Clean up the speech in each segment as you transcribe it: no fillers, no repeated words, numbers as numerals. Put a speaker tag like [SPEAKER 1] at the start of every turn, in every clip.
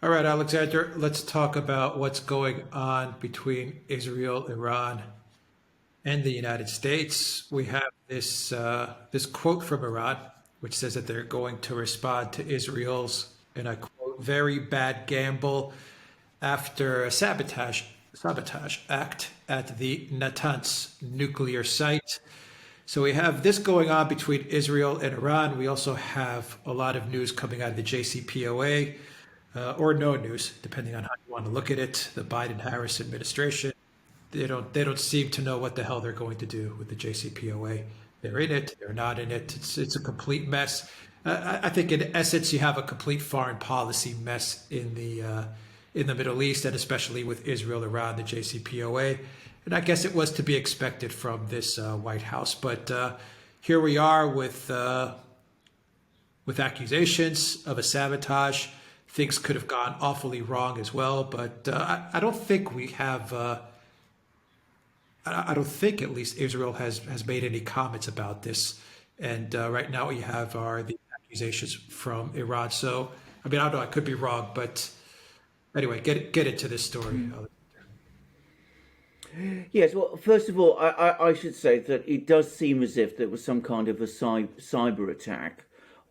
[SPEAKER 1] All right, Alexander, let's talk about what's going on between Israel, Iran, and the United States. We have this quote from Iran, which says that they're going to respond to Israel's, and I quote, very bad gamble after a sabotage act at the Natanz nuclear site. So we have this going on between Israel and Iran. We also have a lot of news coming out of the JCPOA, or no news, depending on how you want to look at it. The Biden-Harris administration, they don't seem to know what the hell they're going to do with the JCPOA. They're in it, they're not in it. It's a complete mess. I think in essence you have a complete foreign policy mess in the Middle East, and especially with Israel around the JCPOA. And I guess it was to be expected from this White House. But here we are with accusations of a sabotage. Things could have gone awfully wrong as well. But I don't think we have. I don't think at least Israel has made any comments about this. And right now what you have are the accusations from Iran. So I mean, I don't know. I could be wrong, but anyway, get into this story.
[SPEAKER 2] Yes, well, first of all, I should say that it does seem as if there was some kind of a cyber attack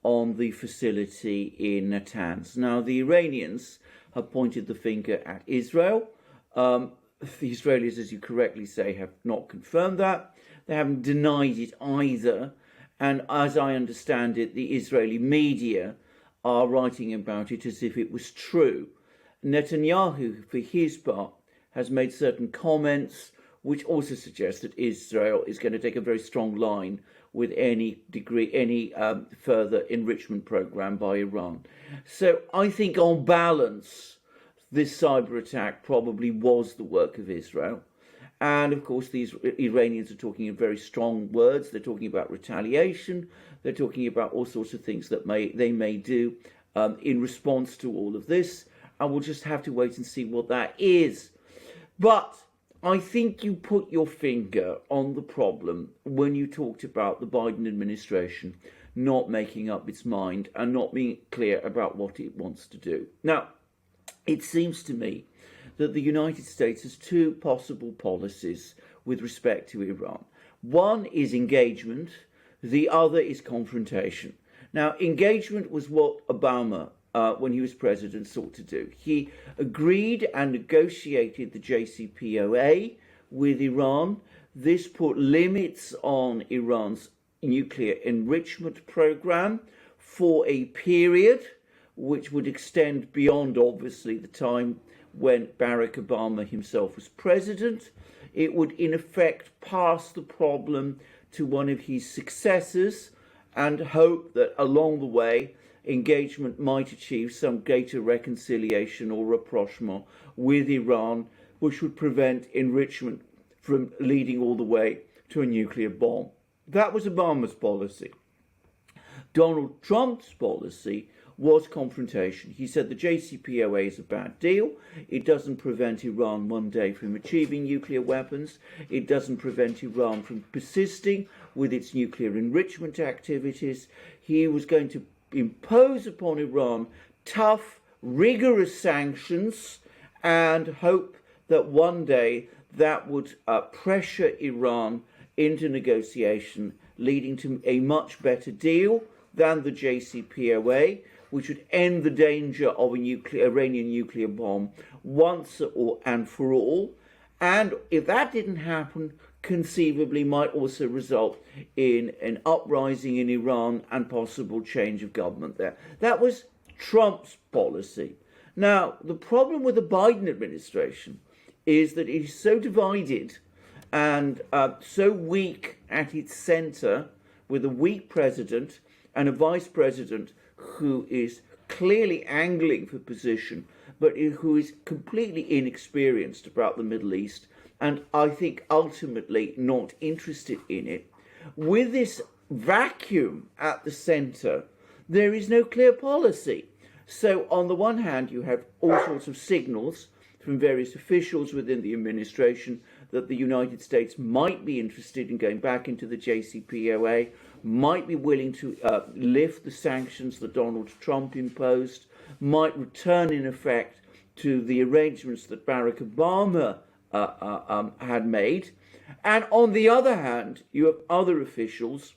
[SPEAKER 2] on the facility in Natanz. Now, the Iranians have pointed the finger at Israel. The Israelis, as you correctly say, have not confirmed that. They haven't denied it either. And as I understand it, the Israeli media are writing about it as if it was true. Netanyahu, for his part, has made certain comments which also suggest that Israel is going to take a very strong line with any further enrichment program by Iran. So I think on balance, this cyber attack probably was the work of Israel. And of course, these Iranians are talking in very strong words. They're talking about retaliation. They're talking about all sorts of things that they may do in response to all of this. And we'll just have to wait and see what that is. But I think you put your finger on the problem when you talked about the Biden administration not making up its mind and not being clear about what it wants to do. Now, it seems to me that the United States has two possible policies with respect to Iran. One is engagement, the other is confrontation. Now, engagement was what Obama when he was president, sought to do. He agreed and negotiated the JCPOA with Iran. This put limits on Iran's nuclear enrichment program for a period which would extend beyond, obviously, the time when Barack Obama himself was president. It would, in effect, pass the problem to one of his successors and hope that along the way, engagement might achieve some greater reconciliation or rapprochement with Iran, which would prevent enrichment from leading all the way to a nuclear bomb. That was Obama's policy. Donald Trump's policy was confrontation. He said the JCPOA is a bad deal. It doesn't prevent Iran one day from achieving nuclear weapons. It doesn't prevent Iran from persisting with its nuclear enrichment activities. He was going to impose upon Iran tough, rigorous sanctions and hope that one day that would pressure Iran into negotiation, leading to a much better deal than the JCPOA, which would end the danger of a Iranian nuclear bomb once and for all. And if that didn't happen, conceivably might also result in an uprising in Iran and possible change of government there. That was Trump's policy. Now, the problem with the Biden administration is that it is so divided and so weak at its center, with a weak president and a vice president who is clearly angling for position, but who is completely inexperienced about the Middle East, and I think ultimately not interested in it. With this vacuum at the centre, there is no clear policy. So on the one hand, you have all sorts of signals from various officials within the administration that the United States might be interested in going back into the JCPOA, might be willing to lift the sanctions that Donald Trump imposed, might return in effect to the arrangements that Barack Obama had made. And on the other hand, you have other officials,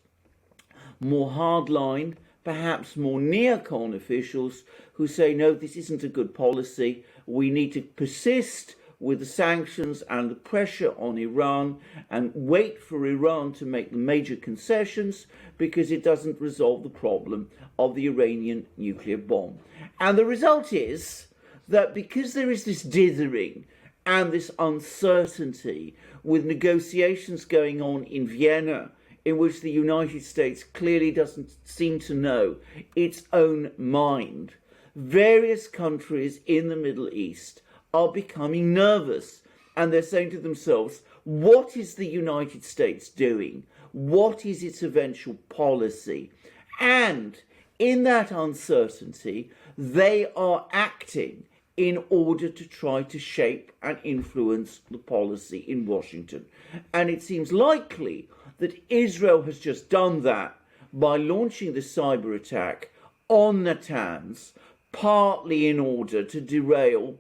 [SPEAKER 2] more hardline, perhaps more neocon officials, who say, no, this isn't a good policy. We need to persist with the sanctions and the pressure on Iran and wait for Iran to make the major concessions, because it doesn't resolve the problem of the Iranian nuclear bomb. And the result is that because there is this dithering and this uncertainty, with negotiations going on in Vienna, in which the United States clearly doesn't seem to know its own mind, various countries in the Middle East are becoming nervous, and they're saying to themselves, what is the United States doing? What is its eventual policy? And in that uncertainty, they are acting in order to try to shape and influence the policy in Washington. And it seems likely that Israel has just done that by launching the cyber attack on Natanz, partly in order to derail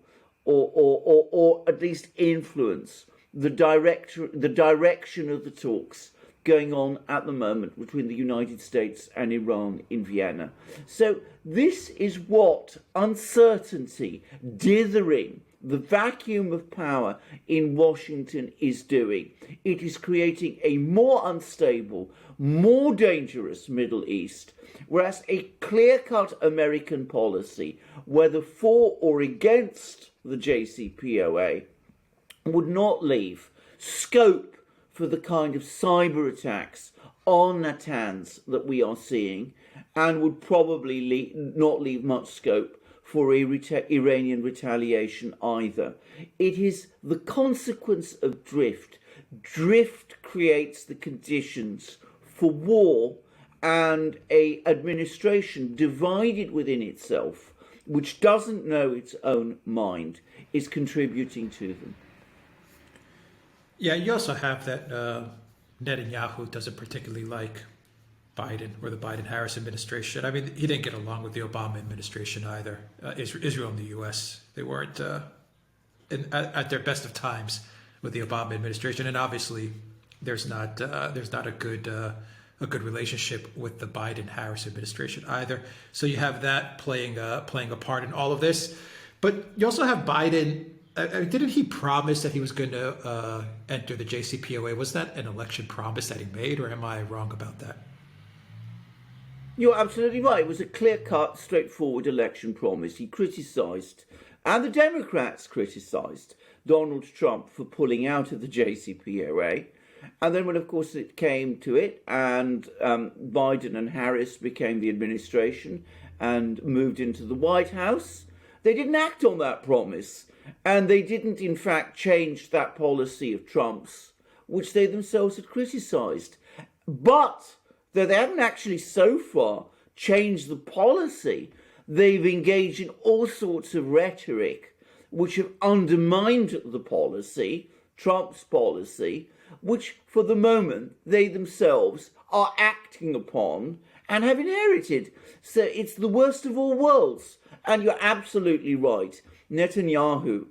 [SPEAKER 2] or at least influence the direction of the talks going on at the moment between the United States and Iran in Vienna. So this is what uncertainty, dithering, the vacuum of power in Washington is doing. It is creating a more unstable, more dangerous Middle East, whereas a clear-cut American policy, whether for or against the JCPOA, would not leave scope for the kind of cyber attacks on Natanz that we are seeing, and would probably not leave much scope for Iranian retaliation either. It is the consequence of drift. Drift creates the conditions for war, and an administration divided within itself, which doesn't know its own mind, is contributing to them.
[SPEAKER 1] Yeah, you also have that Netanyahu doesn't particularly like Biden or the Biden-Harris administration. I mean, he didn't get along with the Obama administration either. Israel and the U.S., they weren't at their best of times with the Obama administration, and obviously there's not a good relationship with the Biden-Harris administration either. So you have that playing a part in all of this, but you also have Biden. Didn't he promise that he was going to enter the JCPOA? Was that an election promise that he made, or am I wrong about that?
[SPEAKER 2] You're absolutely right. It was a clear-cut, straightforward election promise. He criticised, and the Democrats criticised, Donald Trump for pulling out of the JCPOA. And then when, of course, it came to it, and Biden and Harris became the administration and moved into the White House, they didn't act on that promise. And they didn't, in fact, change that policy of Trump's, which they themselves had criticised. But though they haven't actually so far changed the policy, they've engaged in all sorts of rhetoric which have undermined the policy, Trump's policy, which for the moment they themselves are acting upon and have inherited. So it's the worst of all worlds. And you're absolutely right. Netanyahu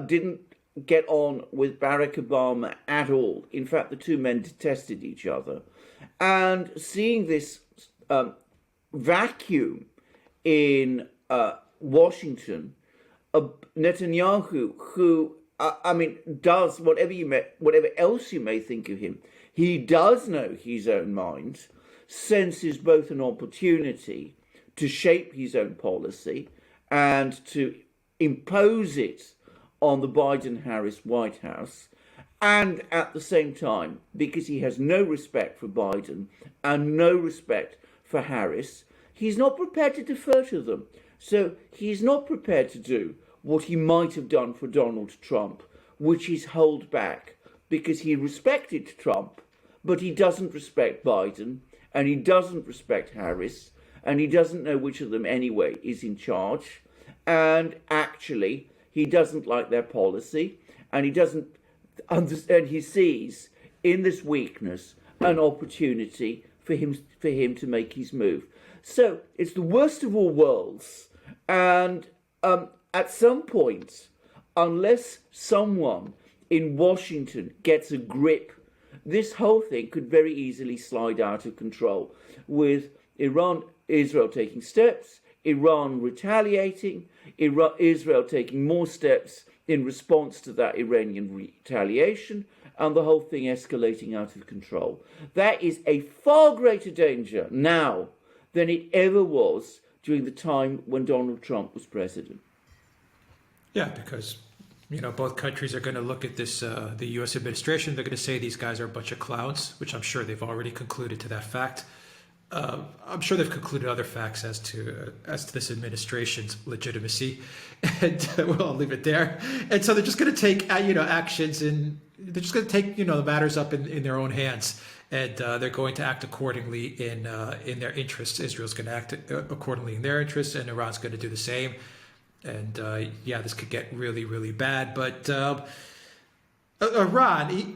[SPEAKER 2] didn't get on with Barack Obama at all. In fact, the two men detested each other. And seeing this vacuum in Washington, Netanyahu, who does whatever else you may think of him, he does know his own mind, senses both an opportunity to shape his own policy and to impose it on the Biden-Harris White House, and at the same time, because he has no respect for Biden and no respect for Harris, he's not prepared to defer to them. So he's not prepared to do what he might have done for Donald Trump, which is hold back, because he respected Trump, but he doesn't respect Biden, and he doesn't respect Harris, and he doesn't know which of them anyway is in charge. And actually, he doesn't like their policy, and he doesn't understand. He sees in this weakness an opportunity for him to make his move. So it's the worst of all worlds, And at some point, unless someone in Washington gets a grip, this whole thing could very easily slide out of control, with Israel taking steps, Iran retaliating, Israel taking more steps in response to that Iranian retaliation, and the whole thing escalating out of control. That is a far greater danger now than it ever was during the time when Donald Trump was president.
[SPEAKER 1] Yeah, because both countries are going to look at this, the U.S. administration. They're going to say these guys are a bunch of clowns, which I'm sure they've already concluded to that fact. I'm sure they've concluded other facts as to this administration's legitimacy, and we'll leave it there. And so they're just going to take actions, and they're just going to take the matters up in their own hands, and they're going to act accordingly in their interests. Israel's going to act accordingly in their interests, and Iran's going to do the same. And this could get really, really bad. But Iran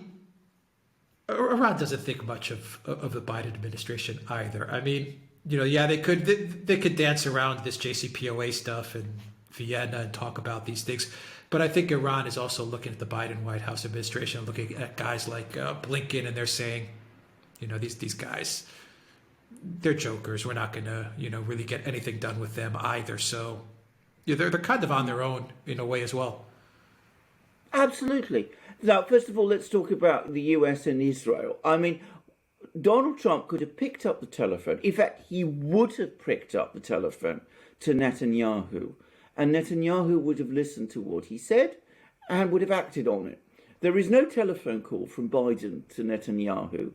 [SPEAKER 1] doesn't think much of the Biden administration either. I mean, they could dance around this JCPOA stuff in Vienna and talk about these things, but I think Iran is also looking at the Biden White House administration, looking at guys like Blinken, and they're saying, these guys, they're jokers. We're not going to really get anything done with them either. So they're kind of on their own in a way as well.
[SPEAKER 2] Absolutely. Now, first of all, let's talk about the US and Israel. I mean, Donald Trump could have picked up the telephone. In fact, he would have picked up the telephone to Netanyahu, and Netanyahu would have listened to what he said and would have acted on it. There is no telephone call from Biden to Netanyahu,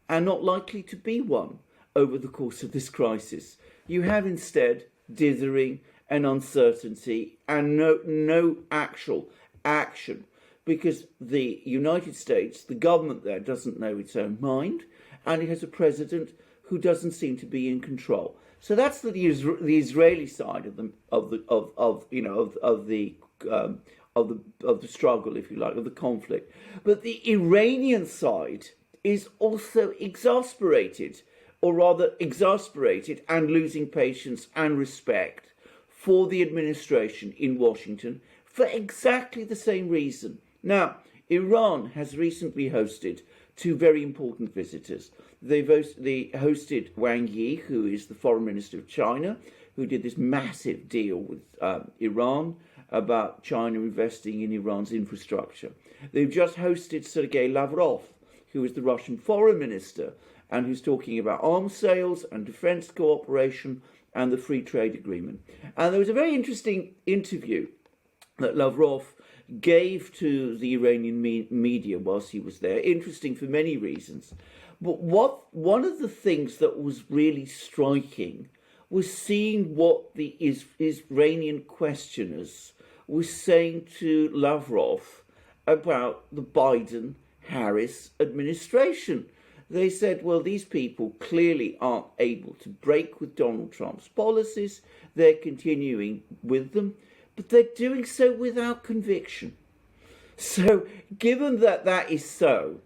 [SPEAKER 2] and not likely to be one over the course of this crisis. You have instead dithering and uncertainty and no actual action, because the United States, the government there, doesn't know its own mind, and it has a president who doesn't seem to be in control. So that's the Israeli side of the struggle, if you like, of the conflict. But the Iranian side is also exasperated and losing patience and respect for the administration in Washington for exactly the same reason. Now, Iran has recently hosted two very important visitors. They hosted Wang Yi, who is the foreign minister of China, who did this massive deal with Iran about China investing in Iran's infrastructure. They've just hosted Sergei Lavrov, who is the Russian foreign minister, and who's talking about arms sales and defense cooperation and the free trade agreement. And there was a very interesting interview that Lavrov gave to the Iranian media whilst he was there. Interesting for many reasons. But one of the things that was really striking was seeing what the Iranian questioners were saying to Lavrov about the Biden-Harris administration. They said, well, these people clearly aren't able to break with Donald Trump's policies. They're continuing with them, but they're doing so without conviction. So given that that is so,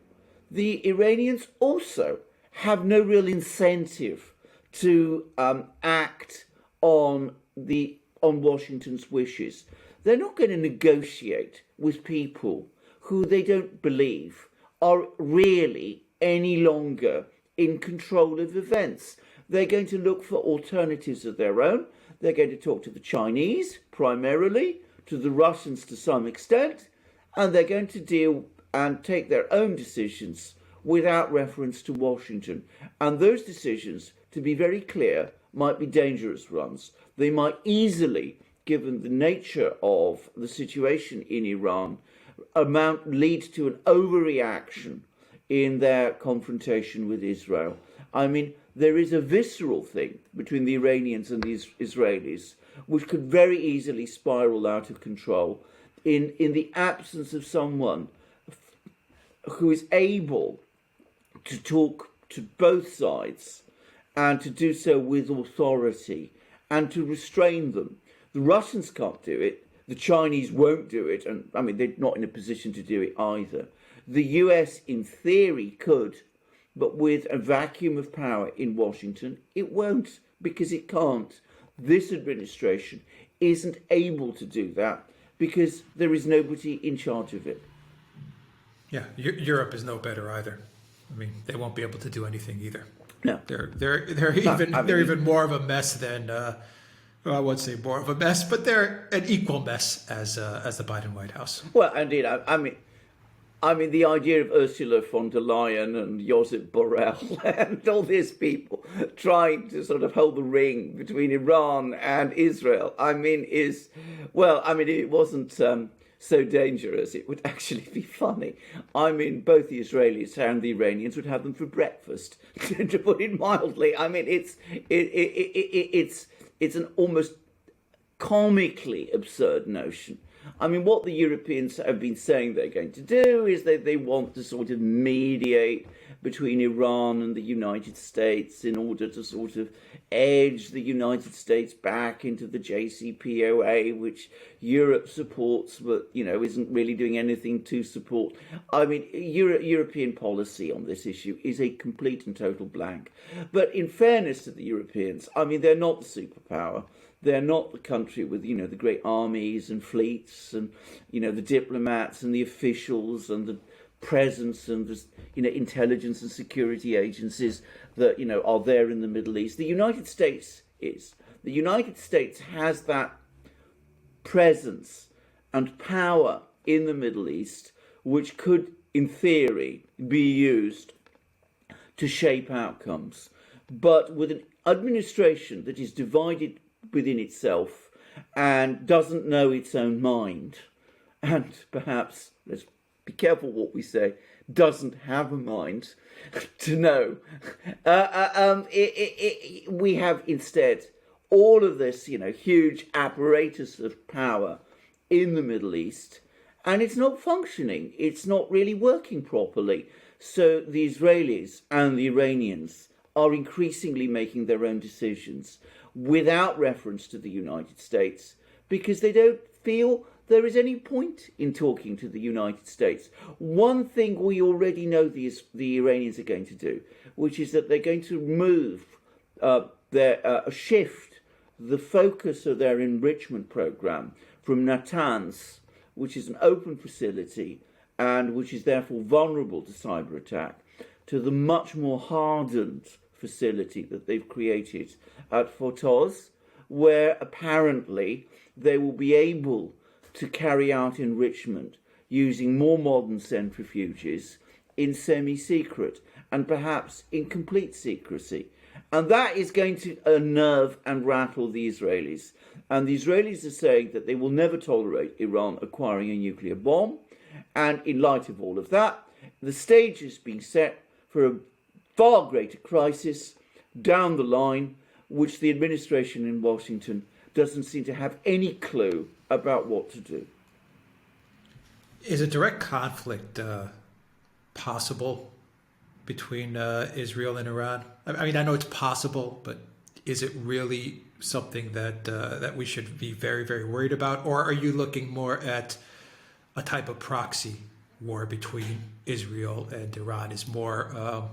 [SPEAKER 2] the Iranians also have no real incentive to act on Washington's wishes. They're not going to negotiate with people who they don't believe are really any longer in control of events. They're going to look for alternatives of their own. They're going to talk to the Chinese primarily, to the Russians to some extent, and they're going to deal and take their own decisions without reference to Washington. And those decisions, to be very clear, might be dangerous ones. They might easily, given the nature of the situation in Iran, lead to an overreaction in their confrontation with Israel. I mean, there is a visceral thing between the Iranians and the Israelis which could very easily spiral out of control in the absence of someone who is able to talk to both sides and to do so with authority and to restrain them. The Russians can't do it. The Chinese won't do it. And I mean, they're not in a position to do it either. The US, in theory, could, but with a vacuum of power in Washington, it won't, because it can't. This administration isn't able to do that because there is nobody in charge of it.
[SPEAKER 1] Yeah, Europe is no better either. I mean, they won't be able to do anything either.
[SPEAKER 2] No.
[SPEAKER 1] They're even more of a mess than well, I won't say more of a mess, but they're an equal mess as the Biden White House.
[SPEAKER 2] Well, indeed, I mean, the idea of Ursula von der Leyen and Josep Borrell and all these people trying to sort of hold the ring between Iran and Israel, if it wasn't so dangerous, it would actually be funny. I mean, both the Israelis and the Iranians would have them for breakfast, to put it mildly. I mean, it's an almost comically absurd notion. I mean, what the Europeans have been saying they're going to do is that they want to sort of mediate between Iran and the United States in order to sort of edge the United States back into the JCPOA, which Europe supports, but, isn't really doing anything to support. I mean, European policy on this issue is a complete and total blank. But in fairness to the Europeans, I mean, they're not the superpower. They're not the country with, the great armies and fleets and, the diplomats and the officials and the presence and the, intelligence and security agencies that, are there in the Middle East. The United States is. The United States has that presence and power in the Middle East, which could, in theory, be used to shape outcomes. But with an administration that is divided within itself and doesn't know its own mind, and perhaps, let's be careful what we say, doesn't have a mind to know, we have instead all of this, huge apparatus of power in the Middle East, and it's not functioning. It's not really working properly. So the Israelis and the Iranians are increasingly making their own decisions without reference to the United States, because they don't feel there is any point in talking to the United States. One thing we already know the Iranians are going to do, which is that they're going to move shift the focus of their enrichment program from Natanz, which is an open facility and which is therefore vulnerable to cyber attack, to the much more hardened facility that they've created at Sabotage, where apparently they will be able to carry out enrichment using more modern centrifuges in semi-secret and perhaps in complete secrecy. And that is going to unnerve and rattle the Israelis. And the Israelis are saying that they will never tolerate Iran acquiring a nuclear bomb. And in light of all of that, the stage is being set for a far greater crisis down the line, which the administration in Washington doesn't seem to have any clue about what to do.
[SPEAKER 1] Is a direct conflict possible between Israel and Iran? I mean, I know it's possible, but is it really something that we should be very, very worried about? Or are you looking more at a type of proxy war between Israel and Iran is more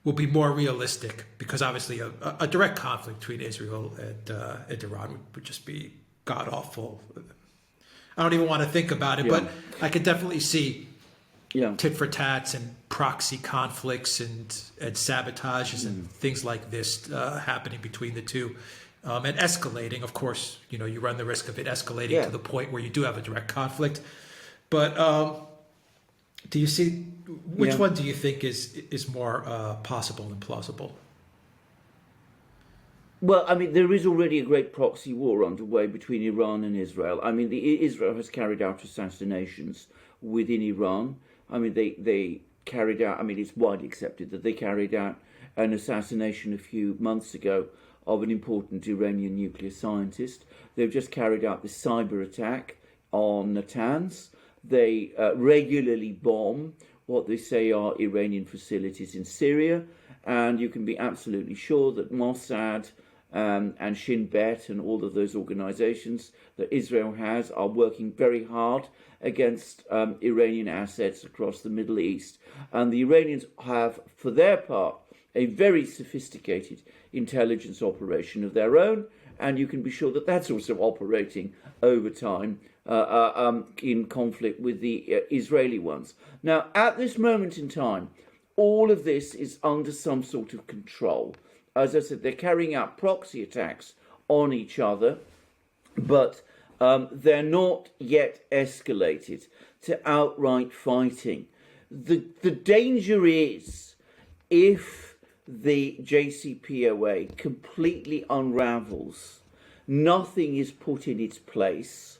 [SPEAKER 1] will be more realistic? Because obviously a direct conflict between Israel and Iran would just be god awful. I don't even want to think about it, but I could definitely see tit for tats and proxy conflicts and sabotages and things like this happening between the two, and escalating. Of course, you run the risk of it escalating to the point where you do have a direct conflict. But do you see which one do you think is more possible and plausible?
[SPEAKER 2] Well, I mean, there is already a great proxy war underway between Iran and Israel. I mean, Israel has carried out assassinations within Iran. I mean, they carried out, I mean, it's widely accepted that they carried out an assassination a few months ago of an important Iranian nuclear scientist. They've just carried out this cyber attack on Natanz. They regularly bomb what they say are Iranian facilities in Syria. And you can be absolutely sure that Mossad and Shin Bet and all of those organizations that Israel has are working very hard against Iranian assets across the Middle East. And the Iranians have, for their part, a very sophisticated intelligence operation of their own. and you can be sure that that's also operating over time in conflict with the Israeli ones. Now, at this moment in time, all of this is under some sort of control. As I said, they're carrying out proxy attacks on each other, but they're not yet escalated to outright fighting. The danger is, if the JCPOA completely unravels, nothing is put in its place,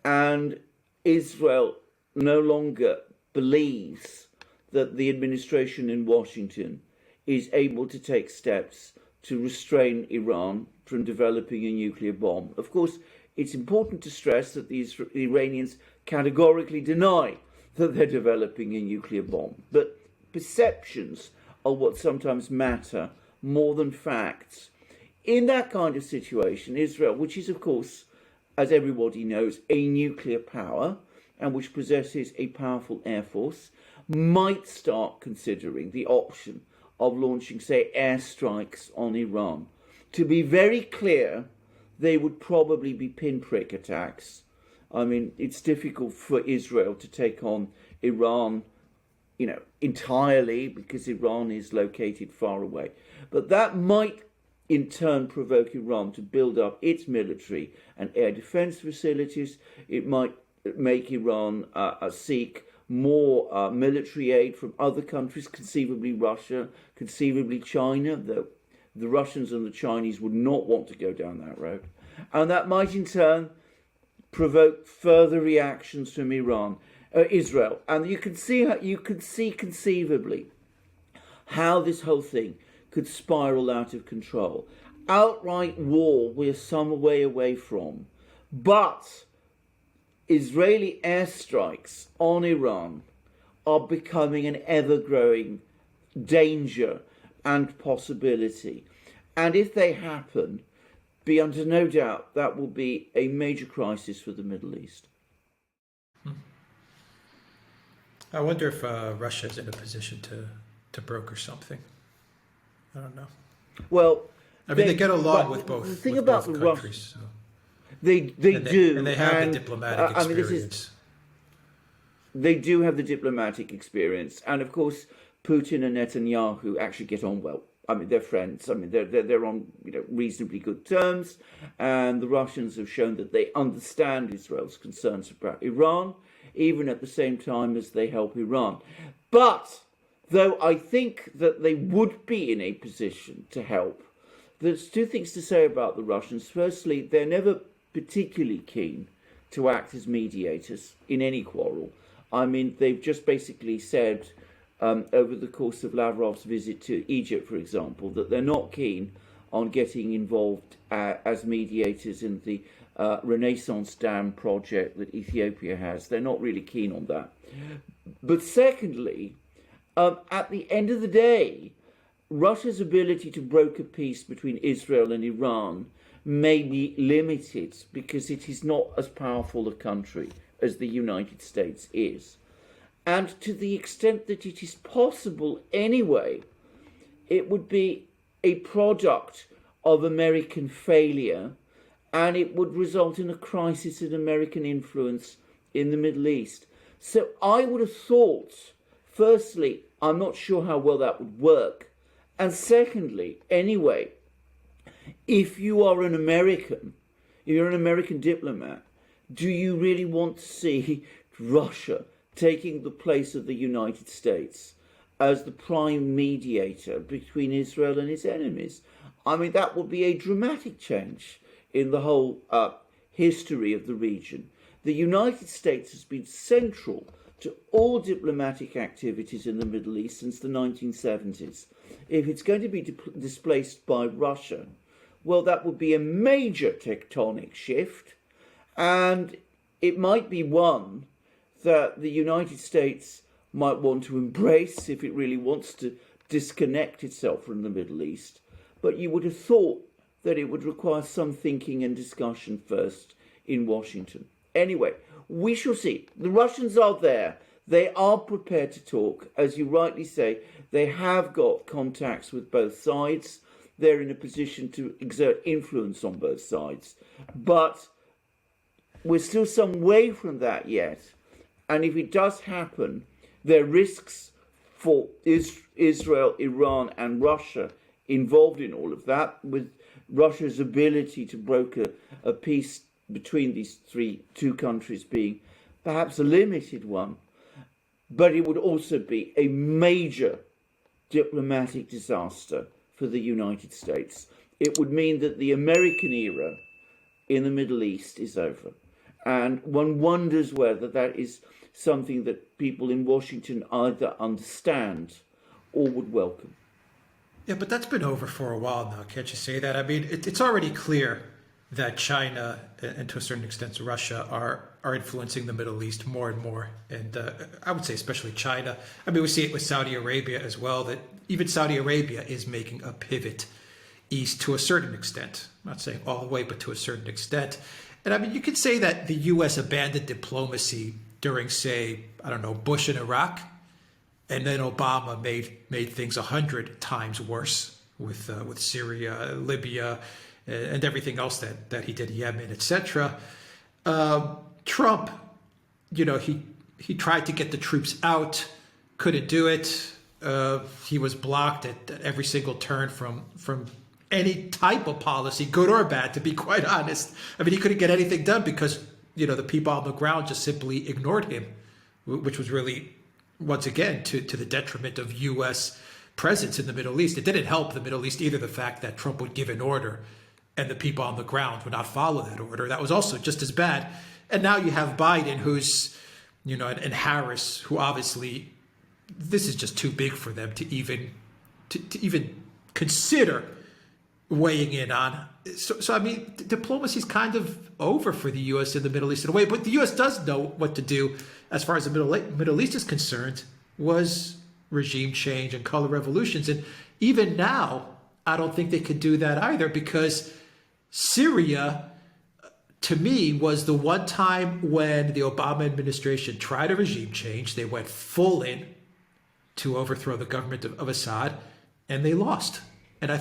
[SPEAKER 2] and Israel no longer believes that the administration in Washington is able to take steps to restrain Iran from developing a nuclear bomb. Of course, it's important to stress that the Iranians categorically deny that they're developing a nuclear bomb. But perceptions are what sometimes matter more than facts. In that kind of situation, Israel, which is, of course, as everybody knows, a nuclear power and which possesses a powerful air force, might start considering the option of launching, say, airstrikes on Iran. To be very clear, they would probably be pinprick attacks. I mean, it's difficult for Israel to take on Iran, entirely, because Iran is located far away. But that might in turn provoke Iran to build up its military and air defense facilities. It might make Iran seek more military aid from other countries, conceivably Russia, conceivably China, though the Russians and the Chinese would not want to go down that road. And that might in turn provoke further reactions from Israel. And you could see conceivably how this whole thing could spiral out of control. Outright war we're some way away from, but Israeli airstrikes on Iran are becoming an ever-growing danger and possibility. And if they happen, be under no doubt that will be a major crisis for the Middle East.
[SPEAKER 1] I wonder if Russia's in a position to broker something. I don't know.
[SPEAKER 2] Well,
[SPEAKER 1] I mean, they get along with both.
[SPEAKER 2] The thing about the
[SPEAKER 1] countries.
[SPEAKER 2] Russians,
[SPEAKER 1] So.
[SPEAKER 2] they do,
[SPEAKER 1] and they have the diplomatic experience.
[SPEAKER 2] They do have the diplomatic experience, and of course, Putin and Netanyahu actually get on well. I mean, they're friends. I mean, they're on reasonably good terms, and the Russians have shown that they understand Israel's concerns about Iran, even at the same time as they help Iran. But though I think that they would be in a position to help, there's two things to say about the Russians. Firstly, they're never particularly keen to act as mediators in any quarrel. I mean, they've just basically said over the course of Lavrov's visit to Egypt, for example, that they're not keen on getting involved as mediators in the Renaissance Dam project that Ethiopia has. They're not really keen on that. But secondly, at the end of the day, Russia's ability to broker peace between Israel and Iran may be limited because it is not as powerful a country as the United States is. And to the extent that it is possible anyway, it would be a product of American failure, and it would result in a crisis in American influence in the Middle East. So I would have thought, firstly, I'm not sure how well that would work. And secondly, anyway, if you're an American diplomat, do you really want to see Russia taking the place of the United States as the prime mediator between Israel and its enemies? I mean, that would be a dramatic change in the whole history of the region. The United States has been central to all diplomatic activities in the Middle East since the 1970s. If it's going to be displaced by Russia, well, that would be a major tectonic shift, and it might be one that the United States might want to embrace if it really wants to disconnect itself from the Middle East. But you would have thought that it would require some thinking and discussion first in Washington. Anyway, we shall see. The Russians are there. They are prepared to talk. As you rightly say, they have got contacts with both sides. they're in a position to exert influence on both sides. But we're still some way from that yet. And if it does happen, there are risks for Israel, Iran, and Russia involved in all of that, with Russia's ability to broker a peace between these two countries being perhaps a limited one. But it would also be a major diplomatic disaster for the United States. It would mean that the American era in the Middle East is over. And one wonders whether that is something that people in Washington either understand or would welcome.
[SPEAKER 1] Yeah, but that's been over for a while now. Can't you say that? I mean, it's already clear that China and to a certain extent Russia are influencing the Middle East more and more. And I would say especially China. I mean, we see it with Saudi Arabia as well, that even Saudi Arabia is making a pivot east to a certain extent. I'm not saying all the way, but to a certain extent. And I mean, you could say that the U.S. abandoned diplomacy during, say, I don't know, Bush in Iraq. And then Obama made things 100 times worse with Syria, Libya, and everything else that he did, Yemen, etc. Trump, he tried to get the troops out, couldn't do it. He was blocked at every single turn from any type of policy, good or bad, to be quite honest. I mean, he couldn't get anything done because, the people on the ground just simply ignored him, which was really, once again, to the detriment of U.S. presence in the Middle East. It didn't help the Middle East either, the fact that Trump would give an order and the people on the ground would not follow that order. That was also just as bad. And now you have Biden, who's, and Harris, who obviously, this is just too big for them to even consider weighing in on. So I mean, diplomacy is kind of over for the U.S. in the Middle East in a way. But the U.S. does know what to do as far as the Middle East is concerned, was regime change and color revolutions. And even now, I don't think they could do that either, because Syria, to me, was the one time when the Obama administration tried a regime change. They went full in to overthrow the government of Assad, and they lost. And I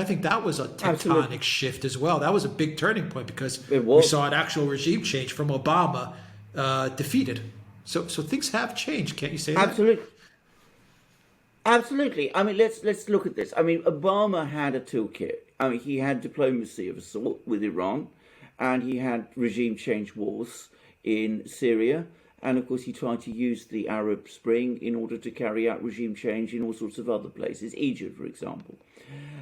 [SPEAKER 1] think that was a tectonic shift as well. That was a big turning point, because we saw an actual regime change from Obama defeated. So things have changed. Can't you say that?
[SPEAKER 2] Absolutely. Absolutely. I mean, let's look at this. I mean, Obama had a toolkit. I mean, he had diplomacy of a sort with Iran, and he had regime change wars in Syria. And of course, he tried to use the Arab Spring in order to carry out regime change in all sorts of other places, Egypt, for example.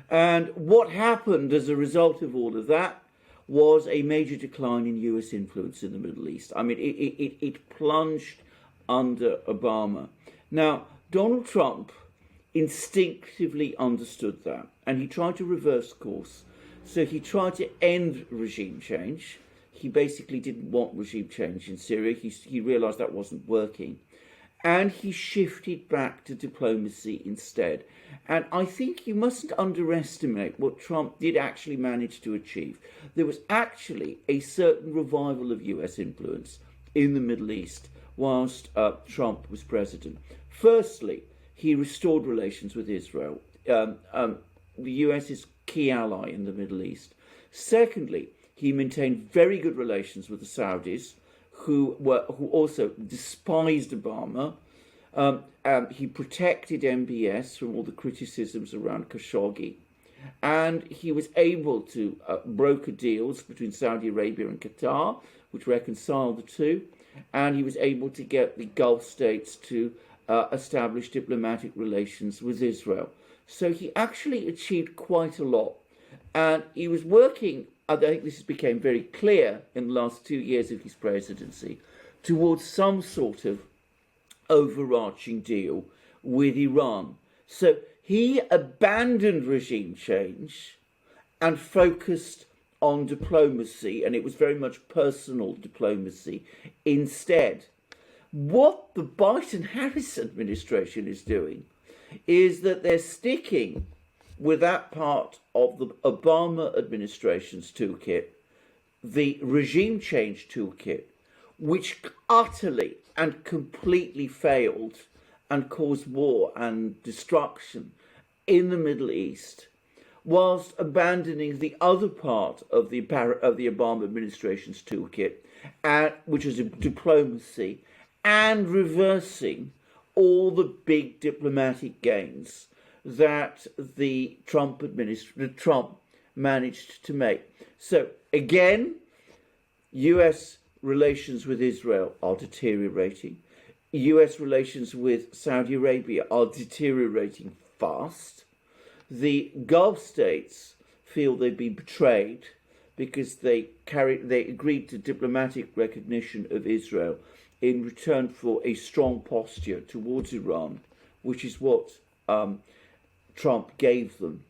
[SPEAKER 2] And what happened as a result of all of that was a major decline in US influence in the Middle East. I mean, it plunged under Obama. Now, Donald Trump instinctively understood that, and he tried to reverse course. So he tried to end regime change. He basically didn't want regime change in Syria. He realized that wasn't working. And he shifted back to diplomacy instead. And I think you mustn't underestimate what Trump did actually manage to achieve. There was actually a certain revival of US influence in the Middle East whilst Trump was president. Firstly, he restored relations with Israel, the US's key ally in the Middle East. Secondly, he maintained very good relations with the Saudis, who also despised Obama. He protected MBS from all the criticisms around Khashoggi, and he was able to broker deals between Saudi Arabia and Qatar, which reconciled the two, and he was able to get the Gulf states to establish diplomatic relations with Israel. So he actually achieved quite a lot, and he was working, I think this became very clear in the last 2 years of his presidency, towards some sort of overarching deal with Iran. So he abandoned regime change and focused on diplomacy, and it was very much personal diplomacy instead. What the Biden-Harris administration is doing is that they're sticking with that part of the Obama administration's toolkit, the regime change toolkit, which utterly and completely failed and caused war and destruction in the Middle East, whilst abandoning the other part of the Obama administration's toolkit, which is diplomacy, and reversing all the big diplomatic gains that the Trump managed to make. So again, US relations with Israel are deteriorating. US relations with Saudi Arabia are deteriorating fast. The Gulf states feel they've been betrayed because they agreed to diplomatic recognition of Israel in return for a strong posture towards Iran, which is what Trump gave them.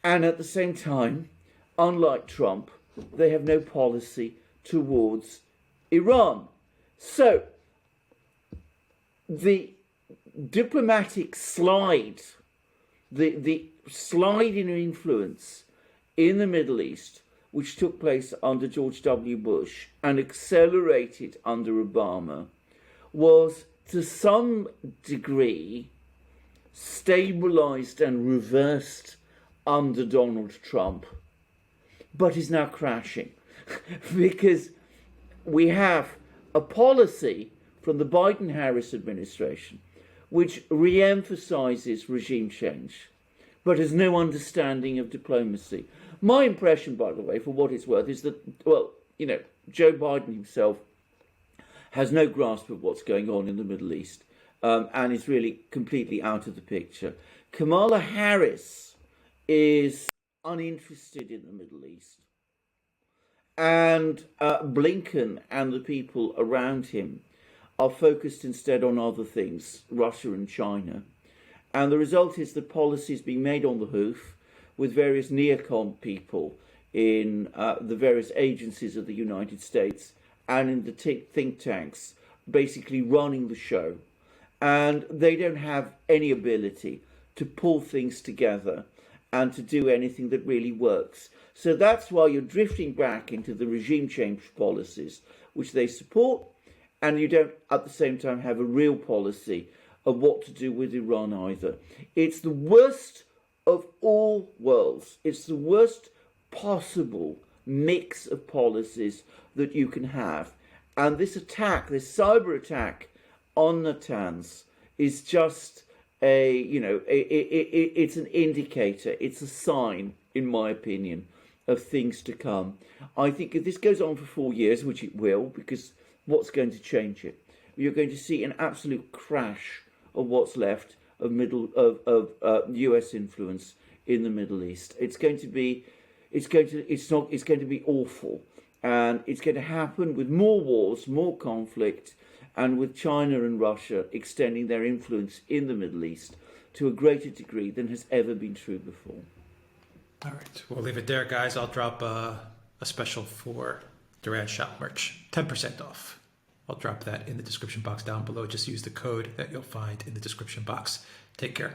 [SPEAKER 2] And at the same time, unlike Trump, they have no policy towards Iran. So the diplomatic slide, the slide in influence in the Middle East, which took place under George W. Bush and accelerated under Obama, was to some degree stabilized and reversed under Donald Trump, but is now crashing because we have a policy from the Biden-Harris administration which re-emphasizes regime change, but has no understanding of diplomacy. My impression, by the way, for what it's worth, is that, well, Joe Biden himself has no grasp of what's going on in the Middle East and is really completely out of the picture. Kamala Harris is uninterested in the Middle East. And Blinken and the people around him are focused instead on other things, Russia and China. And the result is that policy is being made on the hoof with various neocon people in the various agencies of the United States and in the think tanks, basically running the show. And they don't have any ability to pull things together and to do anything that really works. So that's why you're drifting back into the regime change policies, which they support, and you don't at the same time have a real policy of what to do with Iran either. It's the worst of all worlds. It's the worst possible mix of policies that you can have. And this attack, this cyber attack on Natanz is just it's an indicator, it's a sign, in my opinion, of things to come. I think if this goes on for 4 years, which it will, because what's going to change it? You're going to see an absolute crash of what's left of US influence in the Middle East. It's going to be awful, and it's going to happen with more wars, more conflict, and with China and Russia extending their influence in the Middle East to a greater degree than has ever been true before.
[SPEAKER 1] All right, we'll leave it there, guys. I'll drop a special for Duran shop merch, 10% off. I'll drop that in the description box down below. Just use the code that you'll find in the description box. Take care.